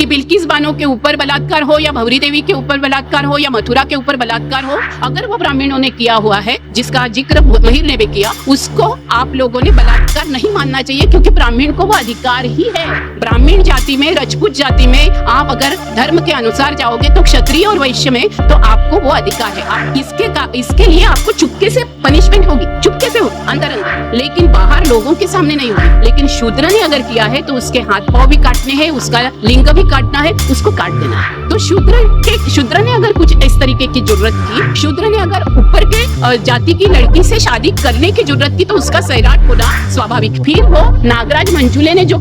कि बिल्किस बानो के ऊपर बलात्कार हो या भवरी देवी के ऊपर बलात्कार हो या मथुरा के ऊपर बलात्कार हो, अगर वो ब्राह्मणों ने किया हुआ है जिसका जिक्र महिर ने भी किया, उसको आप लोगों ने बलात्कार नहीं मानना चाहिए, क्योंकि ब्राह्मण को वो अधिकार ही है। ब्राह्मण जाति में, राजपूत जाति में आप अगर धर्म के अनुसार जाओगे तो क्षत्रिय और वैश्य में तो आपको वो अधिकार है। आप इसके लिए आपको चुपके से पनिशमेंट होगी, चुपके से होगी अंदर अंदर, लेकिन बाहर लोगों के सामने नहीं होगी। लेकिन शूद्र ने अगर किया है तो उसके हाथ पांव भी काटने हैं, उसका लिंग भी काटना है, उसको काट देना है। तो शूद्र ने अगर कुछ इस तरीके की जरूरत की, शूद्र ने अगर ऊपर के जाति की लड़की से शादी करने की जरूरत की, तो उसका सैराट होना स्वाभाविक। फिर वो नागराज मंजुले ने जो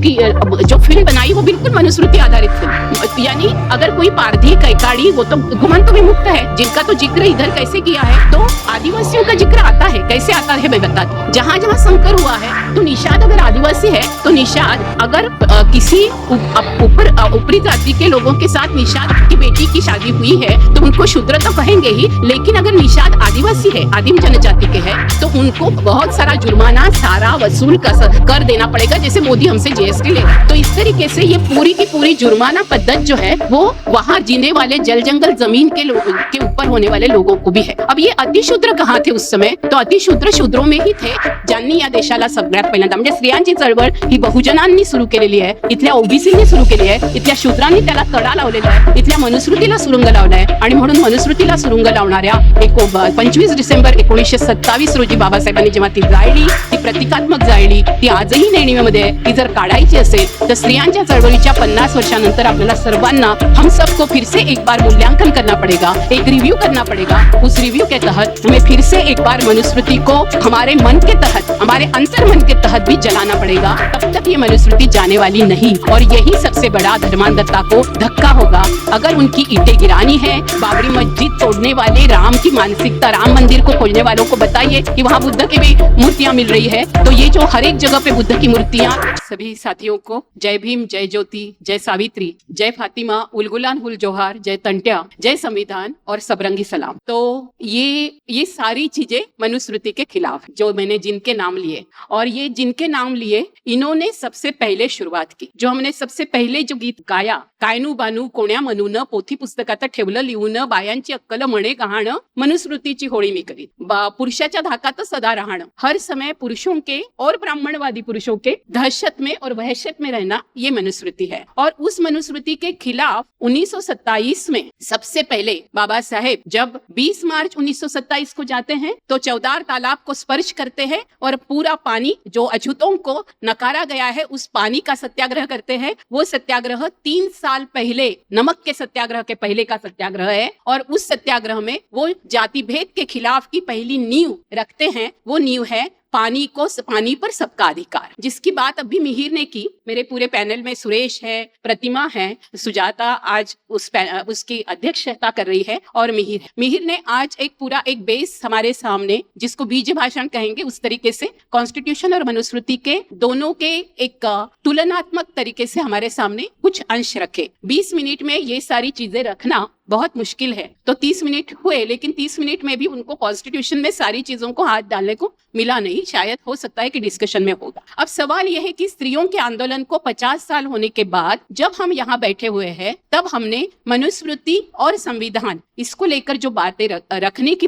फिल्म बनाई वो बिल्कुल मनुस्मृति आधारित फिल्म, यानी अगर कोई पारधी कैकाड़ी वो तो घुमंत विमुक्त है, जिनका तो जिक्र इधर कैसे किया है, तो आदिवासियों का जिक्र आता है। कैसे आता है मैं बताती हूँ। जहाँ जहाँ संकर हुआ है तो निषाद अगर आदिवासी है तो निषाद अगर किसी ऊपरी जाति के लोगों के साथ निषाद की बेटी की शादी हुई है तो उनको शूद्र तो कहेंगे ही, लेकिन अगर निषाद आदिवासी है, आदिम जनजाति के है, तो उनको बहुत सारा जुर्माना सारा वसूल कर देना पड़ेगा, जैसे मोदी हमसे जीएसटी लेगा। तो इस तरीके से ये पूरी की पूरी जुर्माना पद्धत जो है वो वहाँ जीने वाले जल जंगल जमीन के लोगों के ऊपर होने वाले लोगों को भी है। अब ये अतिशूद्र कहाँ थे उस समय? तो अतिशूद्र शूद्रों में ही थे, ज्यांनी या देशाला सगळ्यात पहिल्यांदा म्हणजे स्त्रियांची चळवळ ही बहुजनांनी सुरू केलेली आहे, इथल्या ओबीसींनी सुरू केली आहे, इथल्या शूद्रांनी त्याला तडा लावलेला आहे, इथल्या मनुस्मृतीला सुरुंग लावलाय, आणि म्हणून मनुस्मृतीला सुरुंग लावणाऱ्या 25 डिसेंबर 1927 रोजी बाबासाहेबांनी जेव्हा ती जाळली, ती प्रतिकात्मक जाळली, ती आजही नेणीवेमध्ये आहे। ती जर काढायची असेल तर स्त्रियांच्या चळवळीच्या 50 वर्षानंतर आपल्याला सर्वांना हम सबको फिर से एक बार मूल्यांकन करना पड़ेगा, एक रिव्यू करना पड़ेगा। उस रिव्यू के तहत हमें फिर से एक बार मनुस्मृति को हमारे मन के तहत, हमारे अंतर मन के तहत भी जलाना पड़ेगा, तब तक ये मनुस्मृति जाने वाली नहीं। और यही सबसे बड़ा धर्मांधता को धक्का होगा। अगर उनकी ईंटें गिरानी है, बाबरी मस्जिद तोड़ने वाले राम की मानसिकता, राम मंदिर को खोलने वालों को बताइए कि वहाँ बुद्ध की भी मूर्तियां मिल रही है, तो ये जो हर एक जगह पे बुद्ध की मूर्तियां। सभी साथियों को जय भीम, जय ज्योति, जय सावित्री, जय फातिमा, उलगुलान हुल जोहार, जय तंट्या, जय संविधान और सबरंगी सलाम। तो ये सारी चीजें मनुस्मृति के खिलाफ जो मैंने जिनके नाम लिए, और ये जिनके नाम लिए इन्होंने सबसे पहले शुरुआत की। जो हमने सबसे पहले जो गीत गाया, कायनू बानू कोण्या म्हणून पोथी पुस्तकात ठेवलं लिहून, बायांची अक्कल म्हणे गहाण, मनुस्मृतीची होळी मी करीन, पुरुषाच्या धाकात सदा राहणं, हर समय पुरुषों के और ब्राह्मणवादी पुरुषों के दहशत में और वहशत में रहना, ये मनुस्मृति है। और उस मनुस्मृति के खिलाफ 1927 में सबसे पहले बाबा साहेब जब 20 मार्च 1927 को जाते हैं तो चौदार तालाब को स्पर्श करते हैं और पूरा पानी जो अछूतों को नकारा गया है उस पानी का सत्याग्रह करते हैं। वो सत्याग्रह 3 साल पहले नमक के सत्याग्रह के पहले का सत्याग्रह है, और उस सत्याग्रह में वो जाति भेद के खिलाफ की पहली नींव रखते हैं। वो नींव है पानी पर सबका अधिकार, जिसकी बात अभी मिहिर ने की। मेरे पूरे पैनल में सुरेश है, प्रतिमा है, सुजाता आज उसकी अध्यक्षता कर रही है, और मिहिर ने आज एक बेस हमारे सामने, जिसको बीज भाषण कहेंगे, उस तरीके से कॉन्स्टिट्यूशन और मनुस्मृति के दोनों के एक तुलनात्मक तरीके से हमारे सामने कुछ अंश रखे। 20 मिनट में ये सारी चीजें रखना बहुत मुश्किल है, तो 30 मिनट हुए, लेकिन 30 मिनट में भी उनको कॉन्स्टिट्यूशन में सारी चीजों को हाथ डालने को मिला नहीं। शायद हो सकता है कि डिस्कशन में होगा। अब सवाल यह है कि स्त्रियों के आंदोलन को 50 साल होने के बाद जब हम यहाँ बैठे हुए हैं, तब हमने मनुस्मृति और संविधान इसको लेकर जो बातें रखने की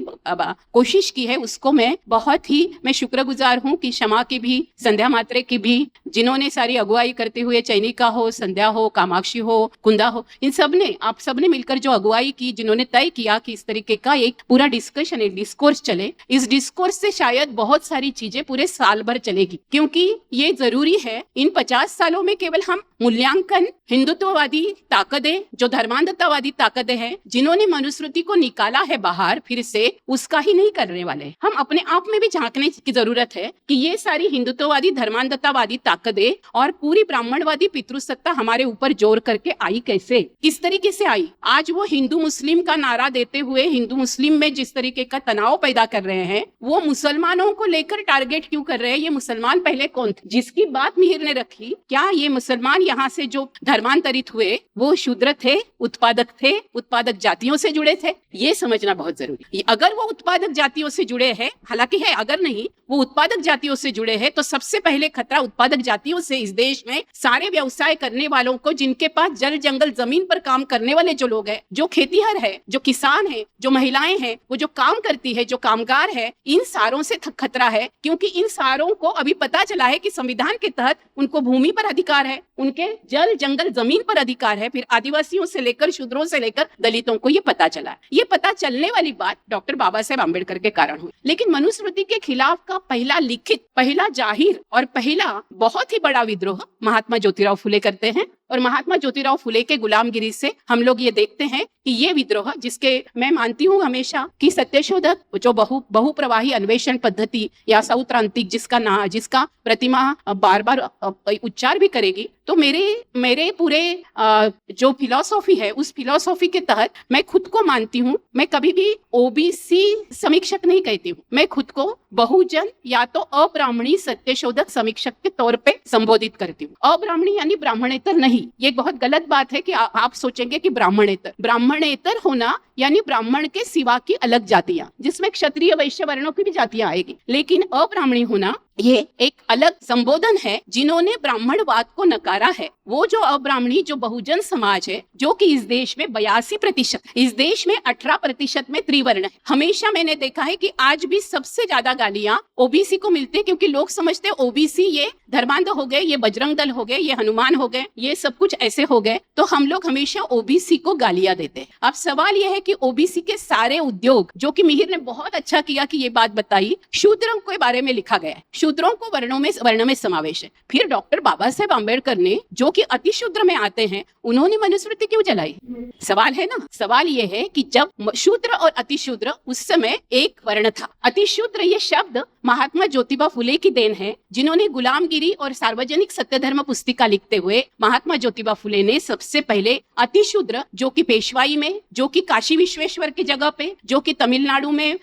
कोशिश की है, उसको मैं शुक्रगुजार हूँ कि क्षमा की भी, संध्या मात्रे की भी, जिन्होंने सारी अगुवाई करते हुए, चैनिका हो, संध्या हो, कामाक्षी हो, कुंदा हो, इन सबने, आप सबने मिलकर जो अगुवाई की, जिन्होंने तय किया कि इस तरीके का एक पूरा डिस्कशन, एक डिस्कोर्स चले। इस डिस्कोर्स से शायद बहुत सारी चीजें पूरे साल भर चलेगी, क्योंकि ये जरूरी है। इन 50 सालों में केवल हम मूल्यांकन हिंदुत्ववादी ताकतें, जो धर्मांधतावादी ताकतें हैं, जिन्होंने मनुस्मृति को निकाला है बाहर फिर से, उसका ही नहीं करने वाले। हम अपने आप में भी झांकने की जरूरत है कि ये सारी हिंदुत्ववादी धर्मांधतावादी ताकतें और पूरी ब्राह्मणवादी पितृसत्ता हमारे ऊपर जोर करके आई कैसे, किस तरीके से आई। आज वो हिंदू मुस्लिम का नारा देते हुए हिंदू मुस्लिम में जिस तरीके का तनाव पैदा कर रहे हैं, वो मुसलमानों को लेकर टारगेट क्यों कर रहे हैं? ये मुसलमान पहले कौन थे? जिसकी बात मिहिर ने रखी, क्या ये मुसलमान यहाँ से जो धर्मांतरित हुए वो शूद्र थे, उत्पादक जातियों से जुड़े थे? ये समझना बहुत जरूरी है। अगर वो उत्पादक जातियों से जुड़े हैं, हालांकि है, अगर नहीं, वो उत्पादक जातियों से जुड़े हैं, तो सबसे पहले खतरा उत्पादक जातियों से इस देश में सारे व्यवसाय करने वालों को, जिनके पास जल जंगल जमीन पर काम करने वाले जो लोग हैं, जो खेतीहर है, जो किसान है, जो महिलाएं हैं, वो जो काम करती है, जो कामगार है, इन सारों से खतरा है। क्योंकि इन सारों को अभी पता चला है कि संविधान के तहत उनको भूमि पर अधिकार है, उनके जल जंगल जमीन पर अधिकार है। फिर आदिवासियों से लेकर शूद्रों से लेकर दलितों को ये पता चला है। ये पता चलने वाली बात डॉक्टर बाबा साहेब आम्बेडकर के कारण हुई। लेकिन मनुस्मृति के खिलाफ का पहला लिखित, पहला जाहिर और पहला बहुत ही बड़ा विद्रोह महात्मा ज्योतिराव फुले करते हैं। और महात्मा ज्योतिराव फुले के गुलामगिरी से हम लोग ये देखते हैं कि ये विद्रोह, जिसके मैं मानती हूँ हमेशा कि सत्यशोधक जो बहुप्रवाही अन्वेषण पद्धति या सौत्रांतिक जिसका प्रतिमा बार बार उच्चार भी करेगी, तो मेरे पूरे जो फिलॉसफी है, उस फिलॉसफी के तहत मैं खुद को मानती हूँ, मैं कभी भी ओबीसी समीक्षक नहीं कहती हूँ, मैं खुद को बहुजन या तो अब्राह्मणी सत्यशोधक समीक्षक के तौर पे संबोधित करती हूँ। अब्राह्मणी यानी ब्राह्मणेतर नहीं। ये बहुत गलत बात है कि आप सोचेंगे कि ब्राह्मणेतर होना यानी ब्राह्मण के सिवा की अलग जातियां, जिसमें क्षत्रिय वैश्य वर्णों की भी जातियां आएगी। लेकिन अब्राह्मणी होना ये एक अलग संबोधन है। जिन्होंने ब्राह्मणवाद को नकारा है वो जो अब्राह्मणी, जो बहुजन समाज है, जो कि इस देश में 82%, इस देश में 18% में त्रिवर्ण है। हमेशा मैंने देखा है कि आज भी सबसे ज्यादा गालियां ओबीसी को मिलते हैं, क्योंकि लोग समझते हैं ओबीसी ये धर्मांध हो गए, ये बजरंग दल हो गए, ये हनुमान हो गए, ये सब कुछ ऐसे हो गए, तो हम लोग हमेशा ओबीसी को गालियां देते हैं। अब सवाल यह है कि ओबीसी के सारे उद्योग, जो कि मिहिर ने बहुत अच्छा किया कि ये बात बताई, शूद्रों के बारे में लिखा गया है, शूद्रों को वर्ण में समावेश है। फिर डॉक्टर बाबा साहेब आम्बेडकर ने, जो कि अति शूद्र में आते हैं, उन्होंने मनुस्मृति क्यों जलाई? सवाल है ना। सवाल यह है कि जब शूद्र और अति शूद्र उस समय एक वर्ण था। अति शूद्र ये शब्द महात्मा ज्योतिबा फुले की देन है, जिन्होंने गुलामगिरी और सार्वजनिक सत्यधर्म पुस्तिका लिखते हुए महात्मा ज्योतिबा फुले ने सबसे पहले अति शूद्र, जो कि पेशवाई में, जो कि काशी विश्वेश्वर की जगह पे, जो कि तमिलनाडु में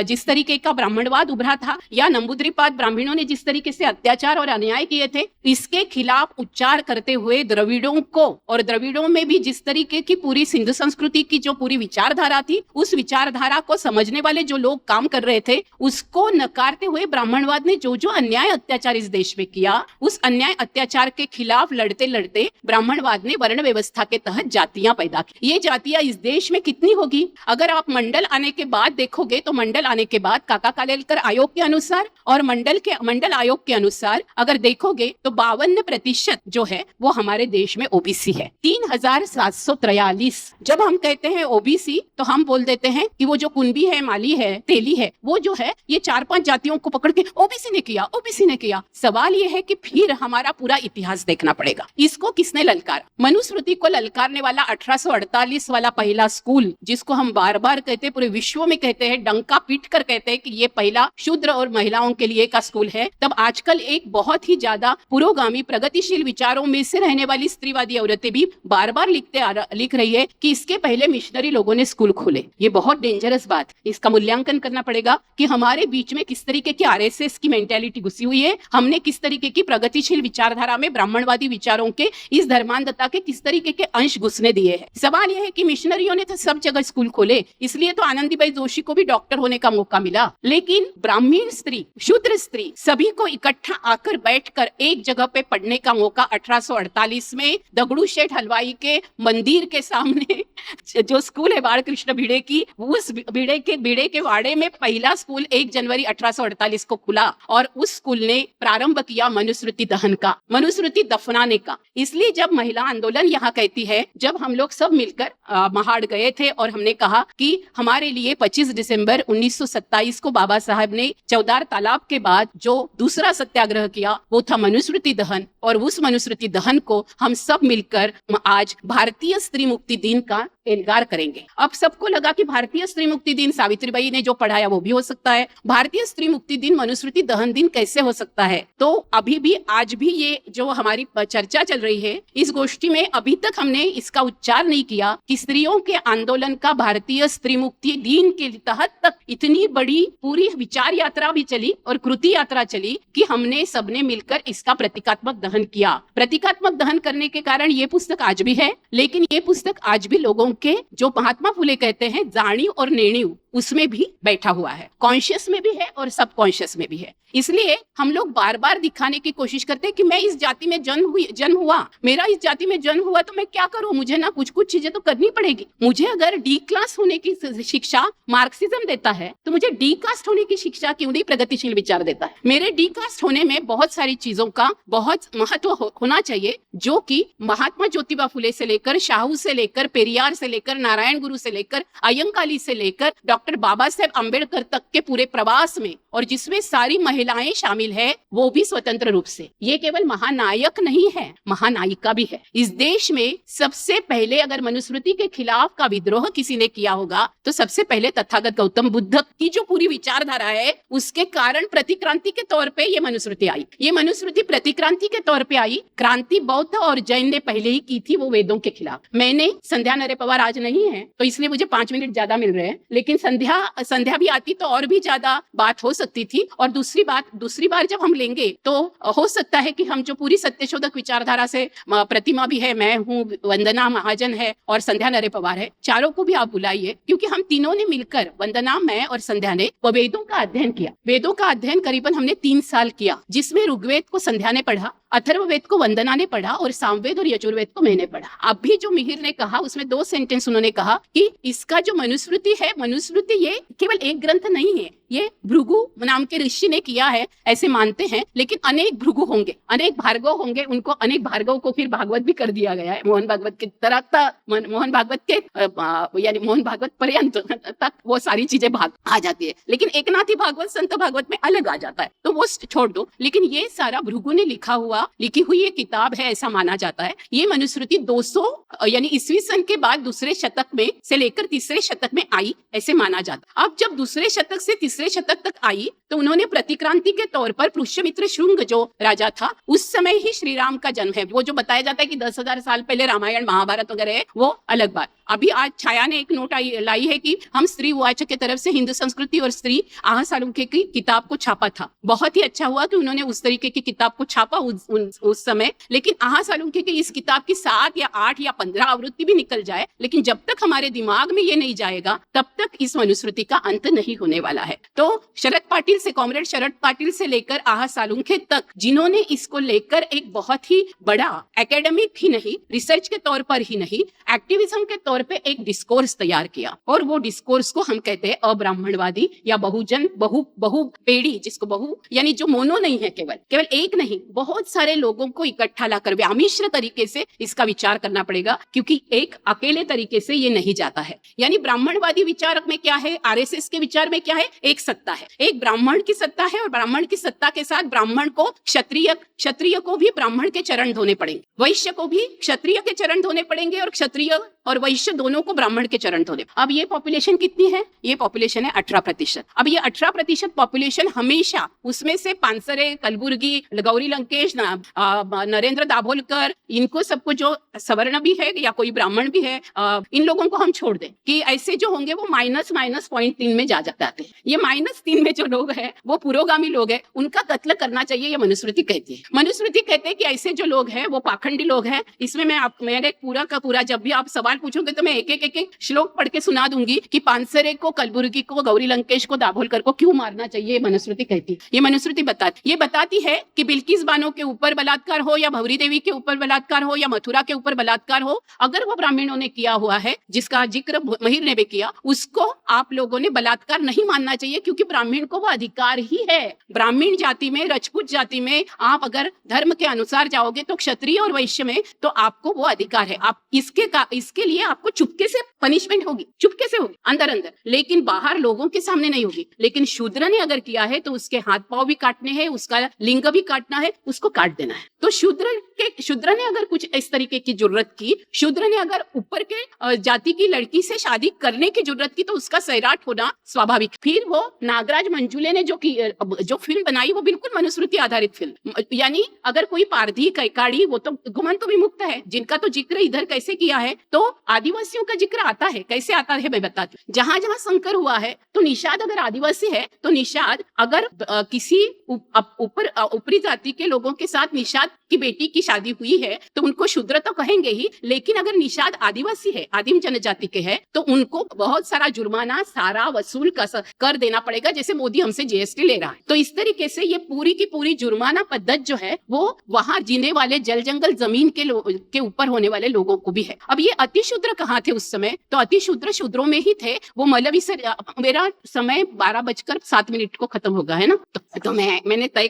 जिस तरीके का ब्राह्मणवाद उभरा था, या नंबूद्रिपाद ब्राह्मणों ने जिस तरीके से अत्याचार और अन्याय किए थे, इसके खिलाफ उच्चार करते हुए द्रविड़ों को, और द्रविड़ों में भी जिस तरीके की पूरी सिंधु संस्कृति की जो पूरी विचारधारा थी, उस विचारधारा को समझने वाले जो लोग काम कर रहे थे, उसको नकारते हुए ब्राह्मणवाद ने जो जो अन्याय अत्याचार इस देश में किया, उस अन्याय अत्याचार के खिलाफ लड़ते लड़ते ब्राह्मणवाद ने वर्ण व्यवस्था के तहत जातियां पैदा की। ये जातियां इस देश में कितनी होगी? अगर आप मंडल आने के बाद देखोगे, तो मंडल आने के बाद काका कालेलकर आयोग के अनुसार और मंडल आयोग के अनुसार अगर देखोगे तो 52% जो है वो हमारे देश में ओबीसी है। 3743। जब हम कहते हैं ओबीसी तो हम बोल देते हैं कि वो जो कुंबी है, माली है, तेली है, वो जो है ये 4-5 जातियों को पकड़ के ओबीसी ने किया। सवाल ये है कि फिर हमारा पूरा इतिहास देखना पड़ेगा। इसको किसने ललकारा? मनुस्मृति को ललकारने वाला 1848 वाला पहला स्कूल, जिसको हम बार बार कहते हैं, पूरे विश्व में कहते हैं, डंका पीट कर कहते हैं कि ये पहला शूद्र और महिलाओं के लिए का स्कूल है। तब आजकल एक बहुत ही ज्यादा पुरोगामी प्रगतिशील विचारों में से रहने वाली स्त्रीवादी औरतें भी बार बार लिख रही है कि इसके पहले मिशनरी लोगों ने स्कूल खोले। ये बहुत डेंजरस बात, इसका मूल्यांकन करना पड़ेगा कि हमारे बीच में किस तरीके की आरएसएस की मेंटालिटी घुसी हुई है, हमने किस तरीके की प्रगतिशील विचारधारा में ब्राह्मणवादी विचारों के, इस धर्मांधता के किस तरीके के अंश घुसने दिए हैं। सवाल यह है कि मिशनरियों ने तो सब जगह स्कूल खोले, इसलिए तो आनंदीबाई जोशी को भी डॉक्टर होने का मौका मिला, लेकिन ब्राह्मण स्त्री, शूद्र स्त्री, सभी को इकट्ठा आकर बैठकर एक जगह पे पढ़ने का मौका 1848 में दगड़ू शेठ हलवाई के मंदिर के सामने जो स्कूल है बाल कृष्ण भिड़े की, उस भिड़े के वाड़े में पहला स्कूल 1 जनवरी 1848 को खुला, और उस स्कूल ने प्रारंभ किया मनुस्मृति दहन का, मनुस्मृति दफनाने का। इसलिए जब महिला आंदोलन यहाँ कहती है, जब हम लोग सब मिलकर महाड़ गए थे और हमने कहा कि हमारे लिए 25 दिसंबर 1927 को बाबा साहब ने चौदार तालाब के बाद जो दूसरा सत्याग्रह किया वो था मनुस्मृति दहन, और उस मनुस्मृति दहन को हम सब मिलकर आज भारतीय स्त्री मुक्ति दिन का इनकार करेंगे। अब सबको लगा कि भारतीय स्त्री मुक्ति दिन सावित्रीबाई ने जो पढ़ाया वो भी हो सकता है, भारतीय स्त्री मुक्ति दिन मनुस्मृति दहन दिन कैसे हो सकता है? तो अभी भी आज भी ये जो हमारी चर्चा चल रही है इस गोष्ठी में अभी तक हमने इसका उच्चार नहीं किया कि स्त्रियों के आंदोलन का भारतीय स्त्री मुक्ति दिन के तहत तक इतनी बड़ी पूरी विचार यात्रा भी चली और कृति यात्रा चली कि हमने सबने मिलकर इसका प्रतीकात्मक दहन किया। प्रतीकात्मक दहन करने के कारण ये पुस्तक आज भी है, लेकिन ये पुस्तक आज भी लोगों के, जो महात्मा फुले कहते हैं जाणीव और नेणीव, उसमें भी बैठा हुआ है, कॉन्शियस में भी है और सबकॉन्शियस में भी है। इसलिए हम लोग बार बार दिखाने की कोशिश करते हैं कि मैं इस जाति में जन्म हुआ, मेरा इस जाति में जन्म हुआ, तो मैं क्या करूं, मुझे ना कुछ कुछ चीजें तो करनी पड़ेगी। मुझे अगर डी क्लास होने की शिक्षा मार्क्सिज्म देता है तो मुझे डी कास्ट होने की शिक्षा क्यों नहीं प्रगतिशील विचार देता है। मेरे डी कास्ट होने में बहुत सारी चीजों का बहुत महत्व होना चाहिए, जो कि महात्मा ज्योतिबा फुले से लेकर, शाहू से लेकर, पेरियार से लेकर, नारायण गुरु से लेकर, अयंकाली से लेकर डॉक्टर बाबा साहेब अम्बेडकर तक के पूरे प्रवास में, और जिसमें सारी महिलाएं शामिल है, वो भी स्वतंत्र रूप से। ये केवल महानायक नहीं है, महानायिका भी है। इस देश में सबसे पहले अगर मनुस्मृति के खिलाफ का विद्रोह किसी ने किया होगा तो सबसे पहले तथागत गौतम बुद्ध की जो पूरी विचारधारा है, उसके कारण प्रतिक्रांति के तौर पे ये मनुस्मृति आई। ये मनुस्मृति प्रतिक्रांति के तौर पे आई। क्रांति बौद्ध और जैन ने पहले ही की थी, वो वेदों के खिलाफ। मैंने, संध्या नरे पवार आज नहीं है तो इसलिए मुझे 5 मिनट ज्यादा मिल रहे हैं, लेकिन संध्या भी आती तो और भी ज्यादा बात हो सकती थी। और दूसरी बार जब हम लेंगे तो हो सकता है कि हम जो पूरी सत्यशोधक विचारधारा से, प्रतिमा भी है, मैं हूँ, वंदना महाजन है और संध्या नरे पवार है, चारों को भी आप बुलाइए, क्योंकि हम तीनों ने मिलकर, वंदना, मैं और संध्या ने, वो वेदों का अध्ययन किया। वेदों का अध्ययन करीबन हमने 3 साल किया, जिसमें ऋग्वेद को संध्या ने पढ़ा, अथर्ववेद को वंदना ने पढ़ा और सामवेद और यजुर्वेद को मैंने पढ़ा। अभी जो मिहिर ने कहा उसमें 2 सेंटेंस उन्होंने कहा कि इसका जो मनुस्मृति है, मनुस्मृति ये केवल एक ग्रंथ नहीं है, ये भृगु नाम के ऋषि ने किया है ऐसे मानते हैं, लेकिन अनेक भृगु होंगे, अनेक भार्गव होंगे, उनको अनेक भार्गव को फिर भागवत भी कर दिया गया है। मोहन भागवत के तरह मोहन भागवत के यानी मोहन भागवत पर्यंत तक वो सारी चीजें भाग आ जाती है, लेकिन एकनाथी भागवत, संत भागवत में अलग आ जाता है, तो वो छोड़ दो। लेकिन ये सारा भृगु ने लिखी हुई ये किताब है ऐसा माना जाता है। ये मनुस्मृति 200 यानी ईस्वी सन के बाद दूसरे शतक में से लेकर तीसरे शतक में आई ऐसे माना जाता। अब जब दूसरे शतक से तीसरे शतक तक आई तो उन्होंने प्रतिक्रांति के तौर पर पुष्यमित्र शुंग जो राजा था, उस समय ही श्री राम का जन्म है। वो जो बताया जाता है कि 10,000 साल पहले रामायण महाभारत वगैरह है, वो अलग बात। अभी आज छाया ने एक नोट लाई है कि हम स्त्री वाच के तरफ से हिंदू संस्कृति और स्त्री आह सालुंखे की किताब को छापा था। बहुत ही अच्छा हुआ कि उन्होंने उस तरीके की किताब को छापा उस समय। लेकिन आह सालुंखे की इस किताब की 7 या 8 या 15 आवृत्ति भी निकल जाए, लेकिन जब तक हमारे दिमाग में ये नहीं जाएगा तब तक इस मनुस्मृति का अंत नहीं होने वाला है। तो शरद पाटिल से, कॉमरेड शरद पाटिल से लेकर आह सालुंखे तक, जिन्होंने इसको लेकर एक बहुत ही बड़ा एकेडमिक ही नहीं, रिसर्च के तौर पर ही नहीं, एक्टिविज्म के तौर पे एक डिस्कोर्स तैयार किया, और वो डिस्कोर्स को हम कहते हैं अब्राह्मणवादी या बहुजन बहुपेड़ी, जिसको बहु यानी जो मोनो नहीं है, केवल एक नहीं, बहुत सारे लोगों को इकट्ठा लाकर व्यामिश्र तरीके से इसका विचार करना पड़ेगा, क्योंकि एक अकेले तरीके से ये नहीं जाता है। यानी ब्राह्मणवादी विचार में क्या है, आरएसएस के विचार में क्या है, एक सत्ता है, एक ब्राह्मण की सत्ता है, और ब्राह्मण की सत्ता के साथ ब्राह्मण को क्षत्रिय को भी ब्राह्मण के चरण धोने पड़ेंगे, वैश्य को भी क्षत्रिय के चरण धोने पड़ेंगे, और क्षत्रिय और वैश्य दोनों को ब्राह्मण के चरण धोने। अब ये पॉपुलेशन कितनी है, ये पॉपुलेशन है 18%। अब ये 18% पॉपुलेशन हमेशा, उसमें से पानसरे, कलबुर्गी, गौरी लंकेश, नरेंद्र दाभोलकर, इनको सबको जो सवर्ण भी है या कोई ब्राह्मण भी है, इन लोगों को हम छोड़ दें कि ऐसे जो होंगे वो -0.3 में जा जाते हैं। ये -3 में जो लोग हैं वो पुरोगामी लोग हैं, उनका कत्ल करना चाहिए, ये मनुस्मृति कहती है। मनुस्मृति कहते हैं कि ऐसे जो लोग हैं वो पाखंडी लोग हैं। इसमें मैंने पूरा का पूरा, जब भी आप सवाल पूछोगे तो मैं एक श्लोक पढ़ के सुना दूंगी कि पानसरे को, कलबुर्गी को, गौरी लंकेश को, दाभोलकर को क्यों मारना चाहिए, ये मनुस्मृति कहती है। ये मनुस्मृति बताती है कि बिल्किस बानो के ऊपर बलात्कार हो, या भवरी देवी के ऊपर बलात्कार हो, या मथुरा के ऊपर बलात्कार हो, अगर वो ब्राह्मणों ने किया हुआ है, जिसका जिक्र महिर ने भी किया, उसको आप लोगों ने बलात्कार नहीं मानना चाहिए, क्योंकि ब्राह्मण को वो अधिकार ही है। ब्राह्मण जाति में, राजपूत जाति में आप अगर धर्म के अनुसार जाओगे तो क्षत्रिय और वैश्य में तो आपको वो अधिकार है। आप इसके लिए आपको चुपके से पनिशमेंट होगी, चुपके से होगी अंदर, लेकिन बाहर लोगों के सामने नहीं होगी। लेकिन शूद्र ने अगर किया है तो उसके हाथ पांव भी काटने हैं, उसका लिंग भी काटना है, उसको काट देना है। तो शूद्र ने अगर कुछ इस तरीके की जरूरत की, शूद्र ने अगर ऊपर के जाति की लड़की से शादी करने की जरूरत की, तो उसका सैराट होना स्वाभाविक। फिर वो नागराज मंजुले ने जो फिल्म बनाई वो बिल्कुल मनुस्मृति आधारित फिल्म, यानी अगर कोई पारधी, कैकाड़ी, वो तो घुमंत विमुक्त है, जिनका तो जिक्र इधर कैसे किया है, तो आदिवासियों का जिक्र आता है। कैसे आता है मैं बताती हूँ। जहां जहां संकर हुआ है, तो निषाद अगर आदिवासी है तो निषाद अगर किसी ऊपरी जाति के लोगों के साथ निषाद कि बेटी की शादी हुई है तो उनको शूद्र तो कहेंगे ही, लेकिन अगर निषाद आदिवासी है, आदिम जनजाति के है, तो उनको बहुत सारा जुर्माना सारा वसूल कर देना पड़ेगा, जैसे मोदी हमसे जीएसटी ले रहा है। तो इस तरीके से ये पूरी की पूरी जुर्माना पद्धति जो है वो वहां जीने वाले जल जंगल जमीन के ऊपर होने वाले लोगों को भी है। अब ये अतिशूद्र कहाँ थे उस समय? तो अतिशूद्र शूद्रों में ही थे। वो मेरा समय 12:07 को खत्म होगा, है ना? तो मैंने तय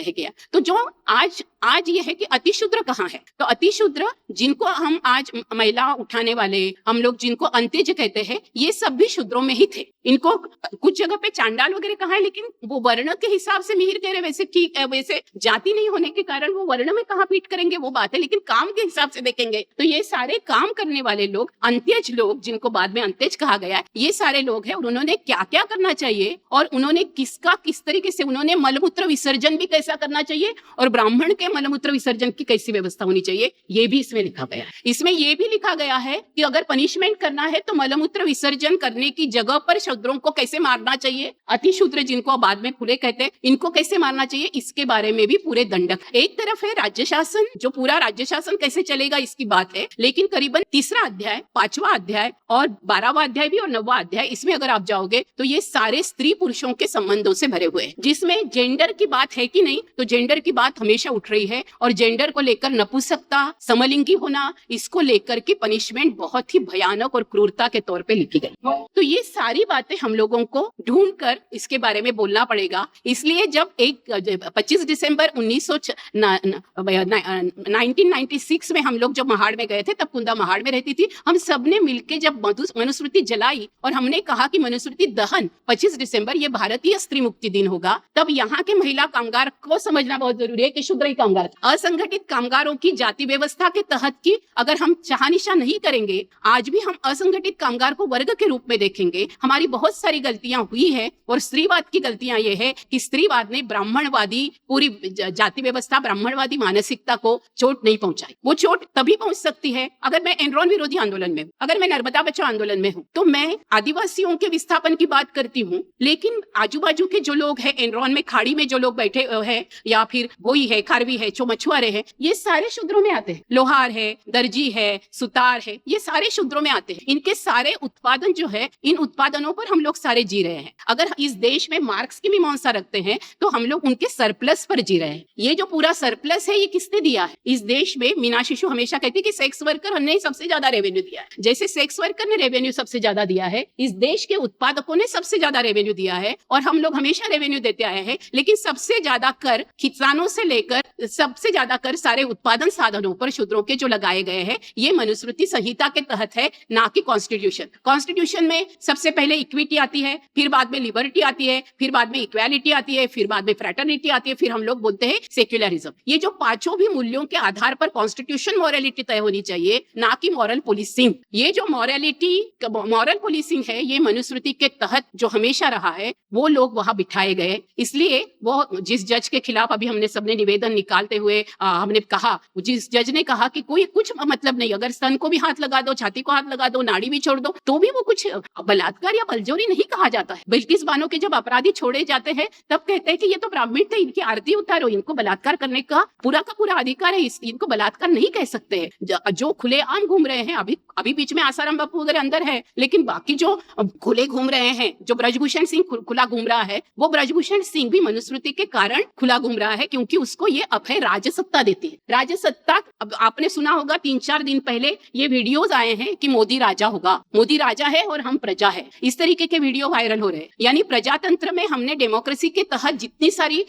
किया। तो जो आज ये है कि अतिशूद्र कहाँ है? तो अतिशूद्र जिनको हम आज महिला उठाने वाले, हम लोग जिनको अंत्यज कहते हैं, ये सब भी शूद्रों में ही थे। इनको कुछ जगह पे चांडाल वगैरह कहा है, लेकिन वो वर्ण के हिसाब से मिहिर कह रहे, वैसे ठीक है, वैसे जाति नहीं होने के कारण वो वर्ण में कहाँ पीट करेंगे वो बात है, लेकिन काम के हिसाब से देखेंगे तो ये सारे काम करने वाले लोग, अंत्यज लोग, जिनको बाद में अंत्यज कहा गया है, ये सारे लोग हैं। उन्होंने क्या क्या करना चाहिए और उन्होंने किस तरीके से उन्होंने मलमूत्र विसर्जन भी कैसा करना चाहिए और ब्राह्मण के मलमूत्र विसर्जन की कैसी व्यवस्था होनी चाहिए, ये भी इसमें लिखा गया है। इसमें ये भी लिखा गया है कि अगर पनिशमेंट करना है तो मलमूत्र विसर्जन करने की जगह पर शूद्रों को कैसे मारना चाहिए, अतिशूद्र जिनको बाद में खुले कहते हैं, इनको कैसे मारना चाहिए, इसके बारे में भी पूरे दंडक। एक तरफ है राज्य शासन, जो पूरा राज्य शासन कैसे चलेगा इसकी बात है, लेकिन करीबन 3रा अध्याय, 5वां अध्याय और 12वां अध्याय भी और 9वां अध्याय, इसमें अगर आप जाओगे तो ये सारे स्त्री पुरुषों के संबंधों से भरे हुए हैं। जिसमें जेंडर की बात है कि नहीं, तो जेंडर की बात हमेशा उठ रही है और जेंडर को लेकर नपुंसकता, समलिंगी होना, इसको लेकर के पनिशमेंट बहुत ही भयानक और क्रूरता के तौर पे लिखी गई। तो ये सारी बातें हम लोगों को ढूंढ कर इसके बारे में बोलना पड़ेगा। इसलिए जब 25 दिसंबर 1996 में हम लोग जब महाड़ में गए थे, तब कुंदा महाड़ में रहती थी, हम सबने मिलकर जब मनुस्मृति जलाई और हमने कहा कि मनुस्मृति दहन 25 दिसंबर ये भारतीय स्त्री मुक्ति दिन होगा, तब यहाँ के महिला कामगार को समझना बहुत जरूरी है कि शूद्र ही कामगार, असंगठित कामगारों की जाति व्यवस्था के तहत की अगर हम चाहनिशा नहीं करेंगे, आज भी हम असंगठित कामगार को वर्ग के रूप में देखेंगे, हमारी बहुत सारी गलतियां हुई है। और स्त्रीवाद की गलतियां ये है कि स्त्रीवाद ने ब्राह्मणवादी पूरी जाति व्यवस्था, ब्राह्मणवादी मानसिकता को चोट नहीं पहुंचाई। वो चोट तभी पहुंच सकती है अगर मैं एनरॉन विरोधी आंदोलन में हूँ, अगर मैं नर्मदा बचाओ आंदोलन में हूँ, तो मैं आदिवासियों के विस्थापन की बात करती हूँ, लेकिन आजू बाजू के जो लोग हैं, एनरॉन में खाड़ी में जो लोग बैठे हैं, या फिर गोई है, खारवी है, जो मछुआरे हैं, ये सारे शूद्रों में आते हैं। लोहार है, दर्जी है, सुतार है, ये सारे शूद्रों में आते हैं। इनके सारे उत्पादन जो है, इन उत्पादनों पर हम लोग सारे जी रहे हैं। अगर इस देश में मार्क्स की मीमांसा रखते हैं तो हम लोग उनके सरप्लस पर जी रहे हैं। ये जो पूरा सरप्लस है, ये किसने दिया है इस देश में? मीना शिशु हमेशा कहती है कि सेक्स वर्कर ने सबसे ज्यादा रेवेन्यू दिया है। जैसे सेक्स वर्कर ने रेवेन्यू सबसे ज्यादा दिया है, इस देश के उत्पादकों ने सबसे ज्यादा रेवेन्यू दिया है, और हम लोग हमेशा रेवेन्यू देते आए हैं, लेकिन सबसे ज्यादा कर किसानों से लेकर सबसे ज्यादा कर सारे उत्पादन साधनों पर शूद्रों के जो लगाए गए हैं, ये मनुस्मृति संहिता के तहत है, ना कि कॉन्स्टिट्यूशन। कॉन्स्टिट्यूशन में सबसे पहले इक्विटी आती है, फिर बाद में लिबर्टी आती है, फिर बाद में इक्वालिटी आती है, फिर बाद में फ्रेटर्निटी आती है, फिर हम लोग बोलते हैं सेक्युलरिज्म। ये जो पांचों भी मूल्यों के आधार पर कॉन्स्टिट्यूशन मॉरलिटी तय होनी चाहिए, ना कि मॉरल पुलिसिंग। ये जो मॉरल पुलिसिंग है, ये मनुस्मृति के तहत जो हमेशा रहा है, वो लोग वहां बिठाए गए। इसलिए वो जिस जज के खिलाफ अभी हमने सबने निवेदन निकालते हुए हमने कहा, जिस जज ने कहा कि कोई कुछ मतलब नहीं, अगर स्तन को भी हाथ लगा दो, छाती को हाथ लगा दो, नाड़ी भी छोड़ दो, तो भी वो कुछ बलात्कार या बलजोरी नहीं कहा जाता है। बिल्किस बानो के जब अपराधी छोड़े जाते हैं, तब कहते हैं कि ये तो ब्राह्मण थे, इनकी आरती उतारो, इनको बलात्कार करने का पूरा अधिकार है, इनको बलात्कार नहीं कह सकते हैं। जो खुले आम घूम रहे हैं, अभी बीच में आसाराम बापू वगैरह अंदर है, लेकिन बाकी जो खुले घूम रहे हैं, जो ब्रजभूषण सिंह खुला घूम रहा है, वो ब्रजभूषण सिंह भी मनुस्मृति के कारण खुला घूम रहा है, क्योंकि उसको ये अभय राजसत्ता देती है। राजसत्ता, अब आपने सुना होगा 3-4 दिन पहले ये वीडियोस आए हैं कि मोदी राजा होगा, मोदी राजा है और हम प्रजा है, इस तरीके के वीडियो वायरल हो रहे हैं। यानी प्रजातंत्र में हमने डेमोक्रेसी के तहत जितनी सारी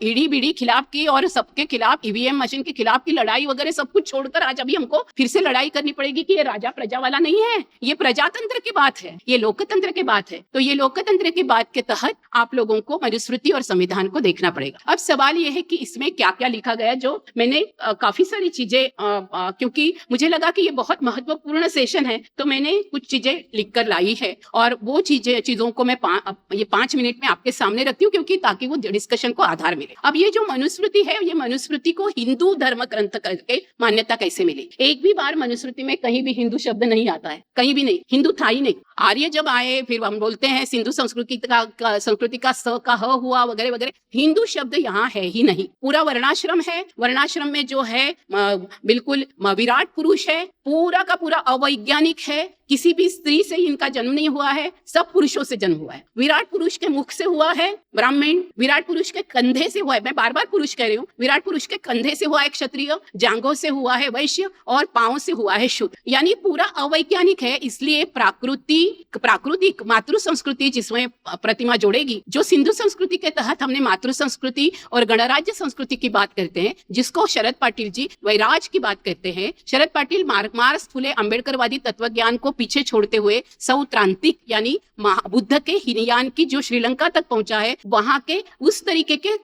ईडी बीडी खिलाफ की और सबके खिलाफ, ईवीएम मशीन के खिलाफ की लड़ाई वगैरह सब कुछ छोड़कर आज अभी हमको फिर से लड़ाई करनी पड़ेगी कि ये राजा प्रजा वाला नहीं है, ये प्रजातंत्र की बात है, ये लोकतंत्र की बात है। तो ये लोकतंत्र की बात के तहत आप लोगों को मनुस्मृति और संविधान को देखना पड़ेगा। अब सवाल ये है कि इसमें क्या क्या लिखा गया, जो मैंने काफी सारी चीजें, क्योंकि मुझे लगा कि ये बहुत महत्वपूर्ण सेशन है, तो मैंने कुछ चीजें लिखकर लाई है, और वो चीजों को मैं ये 5 मिनट में आपके सामने रखती हूँ, क्योंकि ताकि वो डिस्कशन को आधार मिले। अब ये जो मनुस्मृति है, ये मनुस्मृति को हिंदू धर्म ग्रंथ करके मान्यता कैसे मिली? एक भी बार मनुस्मृति में कहीं भी हिंदू शब्द नहीं आता है, कहीं भी नहीं, हिंदू था ही नहीं। आर्य जब आए, फिर हम बोलते हैं सिंधु संस्कृति का स का ह हुआ वगैरह वगैरह, हिंदू शब्द यहाँ है ही नहीं। पूरा वर्णाश्रम है, वर्णाश्रम में जो है बिल्कुल विराट पुरुष है, पूरा का पूरा अवैज्ञानिक है, किसी भी स्त्री से इनका जन्म नहीं हुआ है, सब पुरुषों से जन्म हुआ है। विराट पुरुष के मुख से हुआ है ब्राह्मण, विराट पुरुष के कंधे से हुआ है, मैं बार बार पुरुष कह रही हूँ, विराट पुरुष के कंधे से हुआ है क्षत्रिय, जांघों से हुआ है वैश्य और पांव से हुआ है शूद्र, यानी पूरा अवैज्ञानिक है। इसलिए प्राकृतिक मातृ संस्कृति जिसमें प्रतिमा जोड़ेगी, जो सिंधु संस्कृति के तहत हमने मातृ संस्कृति और गणराज्य संस्कृति की बात करते हैं, जिसको शरद पाटिल जी वैराज की बात करते हैं। शरद पाटिल मार्क्स फुले अम्बेडकरवादी तत्वज्ञान को पीछे छोड़ते हुए सौत्रांतिक यानी बुद्ध के हीनयान की जो श्रीलंका तक पहुंचा है, वहां के उस तरीके के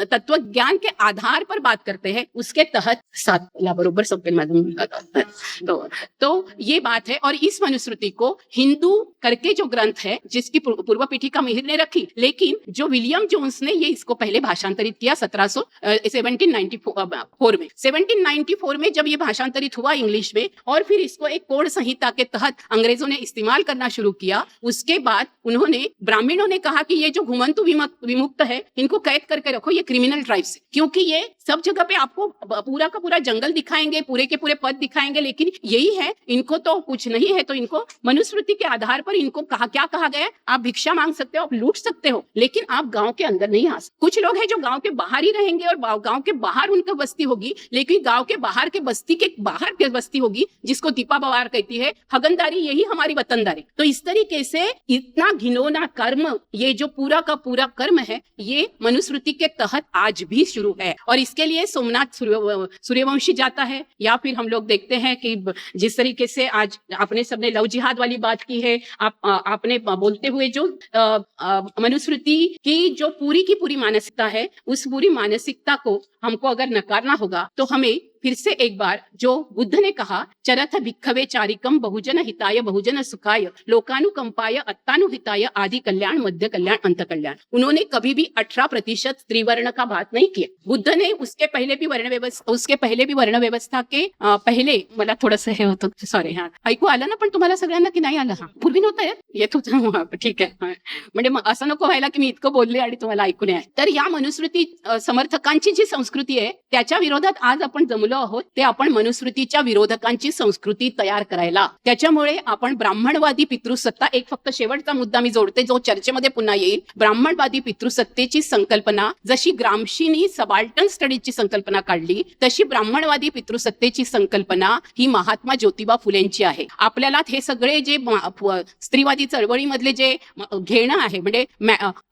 तत्वज्ञान के आधार पर बात करते हैं, उसके तहत सात बरोबर सब तो ये बात है। और इस मनुस्मृति को हिंदू करके जो ग्रंथ है, जिसकी पूर्व पीठिका मिहिर ने रखी, लेकिन जो विलियम जोन्स ने ये इसको पहले भाषांतरित किया 1794 में जब ये भाषांतरित हुआ इंग्लिश में, और फिर इसको एक कोड संहिता के तहत अंग्रेजों ने इस्तेमाल करना शुरू किया। उसके बाद उन्होंने ब्राह्मणों ने कहा कि ये जो घुमंतु विमुक्त है, इनको कैद करके रखो, ये क्रिमिनल ट्राइब्स है, क्योंकि ये सब जगह पे आपको पूरा का पूरा जंगल दिखाएंगे, पूरे के पूरे पद दिखाएंगे, लेकिन यही है, इनको तो कुछ नहीं है। तो इनको मनुस्मृति के आधार पर इनको क्या कहा गया, आप भिक्षा मांग सकते हो, आप लूट सकते हो, लेकिन आप गांव के अंदर नहीं आ सकते। कुछ लोग हैं जो गांव के बाहर ही रहेंगे और गांव के बाहर उनका बस्ती होगी, लेकिन गांव के बाहर के बस्ती के बाहर के बस्ती होगी, जिसको दीपा बवार कहती है हगनदारी, यही हमारी वतनदारी। तो इस तरीके से इतना घिनौना कर्म, ये जो पूरा का पूरा कर्म है, ये मनुस्मृति के तहत आज भी शुरू है। और इसके लिए सोमनाथ सूर्यवंशी जाता है, या फिर हम लोग देखते हैं कि जिस तरीके से आज आपने सबने लव जिहाद वाली बात की है, आपने बोलते हुए जो मनुस्मृति की जो पूरी की पूरी मानसिकता है, उस पूरी मानसिकता को हमको अगर नकारना होगा, तो हमें फिर से एक बार जो बुद्ध ने कहा, चरथ भिक्खवे चारिकम बहुजन हिताय बहुजन सुखाय लोकानुकंपाय अत्तानुहिताय आदि कल्याण मध्य कल्याण अंत कल्याण, उन्होंने कभी भी 18% त्रिवर्ण का बात नहीं किया। बुद्ध ने उसके पहले भी वर्ण व्यवस्था के पहले, मला थोडंसं हे होतं, सॉरी, हाँ ऐकू आलं ना पण तुम्हाला सगळ्यांना की नाही आलं? हा पूर्वी नव्हतं येत होतं, ठीक आहे, म्हणजे असं नको व्हायला की मी इतकं बोलले आणि तुम्हाला ऐकू नये। तर या मनुस्मृती समर्थकांची जी संस्कृती आहे, त्याच्या विरोधात आज आपण जमलो आहोत, ते आपण मनुस्मृतीच्या विरोधकांची संस्कृती तयार करायला। त्याच्यामुळे आपण ब्राह्मणवादी पितृसत्ता, एक फक्त शेवटचा मुद्दा मी जोडते जो चर्चेमध्ये पुन्हा येईल, ब्राह्मणवादी पितृसत्तेची संकल्पना जशी ग्रामशीनी सबाल्टन स्टडीजची संकल्पना काढली, तशी ब्राह्मणवादी पितृसत्तेची संकल्पना ही महात्मा ज्योतिबा फुलेंची आहे। आपल्याला हे सगळे जे स्त्रीवादी चळवळीमधले जे घेणं आहे, म्हणजे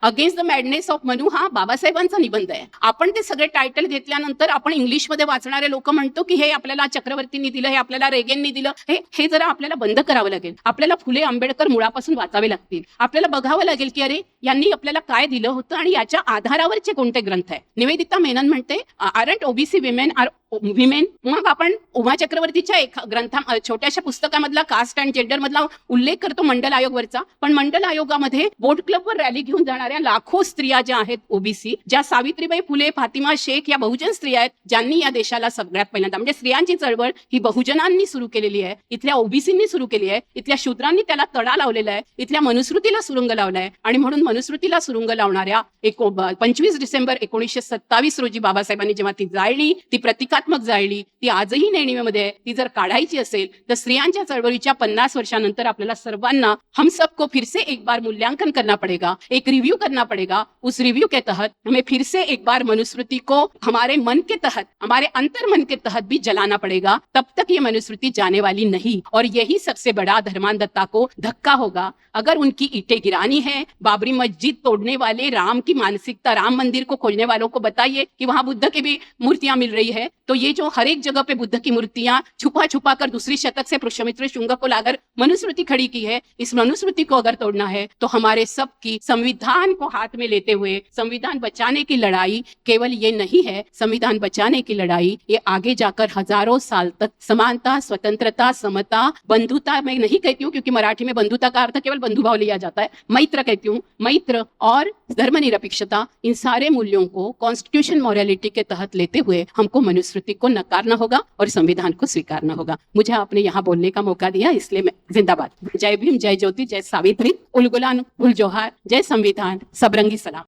against the madness of Manu, हा बाबासाहेबांचा निबंध आहे। आपण ते सगळे टायटल घेतल्यानंतर आपण इंग्लिशमध्ये वाचणारे लोक म्हणतो की हे आपल्याला चक्रवर्तींनी दिलं, हे आपल्याला रेगेननी दिलं, हे जरा आपल्याला बंद करावं लागेल। आपल्याला फुले आंबेडकर मुळापासून वाचावे लागतील, आपल्याला बघावं लागेल की अरे यांनी आपल्याला काय दिलं होतं आणि याच्या आधारावरचे कोणते ग्रंथ आहे। निवेदिता मेनन म्हणते aren't OBC women are women, मग आपण उमा चक्रवर्तीच्या एक ग्रंथा छोट्याशा पुस्तकामधला कास्ट अँड जेंडर मधला उल्लेख करतो मंडल आयोगवरचा, पण मंडल आयोगामध्ये बोट क्लबवर रॅली घेऊन जाणाऱ्या लाखो स्त्रिया ज्या आहेत ओबीसी, ज्या सावित्रीबाई फुले, फातिमा शेख या बहुजन स्त्रिया आहेत, ज्यांनी या देशाला सगळ्यात पहिल्यांदा, म्हणजे स्त्रियांची चळवळ ही बहुजनांनी सुरू केलेली आहे, इथल्या ओबीसींनी सुरू केली आहे, इथल्या शूद्रांनी त्याला तडा लावलेला आहे, इथल्या मनुस्मृतीला सुरुंग लावलाय। आणि म्हणून मनुस्मृतीला सुरुंग लावणाऱ्या 25 डिसेंबर 1927 रोजी बाबासाहेबांनी जेव्हा ती जाळली, ती प्रतिकात्मक जाळली, ती आजही नेणिवेमध्ये आहे। ती जर काढायची असेल तर स्त्रियांच्या चळवळीच्या 50 वर्षानंतर आपल्याला सर्वांना हम सबको फिर से एक बार मूल्यांकन करना पड़ेगा, एक रिव्यू करना पड़ेगा। उस रिव्यू के तहत हमें फिर से एक बार मनुस्मृति को हमारे मन के तहत, हमारे अंतर मन के तहत भी जलाना पड़ेगा, तब तक ये मनुस्मृति जाने वाली नहीं। और यही सबसे बड़ा धर्मांधता को धक्का होगा। अगर उनकी ईंटें गिरानी है, बाबरी मस्जिद तोड़ने वाले राम की मानसिकता, राम मंदिर को खोजने वालों को बताइए कि वहां बुद्ध की भी मूर्तियां मिल रही है, तो ये जो हर एक जगह पे बुद्ध की मूर्तियां छुपा छुपा कर दूसरी शतक से पुष्यमित्र शुंग को लाकर मनुस्मृति खड़ी की है, इस मनुस्मृति को अगर तोड़ना है तो हमारे सबकी संविधान को हाथ में लेते हुए संविधान बचाने की लड़ाई केवल ये नहीं है, संविधान बचाने की लड़ाई ये आगे जाकर हजारों साल तक समानता, स्वतंत्रता, समता, बंधुता, मैं नहीं कहती हूँ क्योंकि मराठी में बंधुता का अर्थ केवल बंधुभाव लिया जाता है, मैत्र कहती हूँ, मैत्र और धर्मनिरपेक्षता, इन सारे मूल्यों को कॉन्स्टिट्यूशन मॉरलिटी के तहत लेते हुए हमको मनुस्मृति संस्कृति को नकारना होगा और संविधान को स्वीकारना होगा। मुझे आपने यहाँ बोलने का मौका दिया, इसलिए मैं जिंदाबाद। जय भीम, जय ज्योति, जय सावित्री, उल गुलान उल जोहार, जय संविधान, सबरंगी सलाम।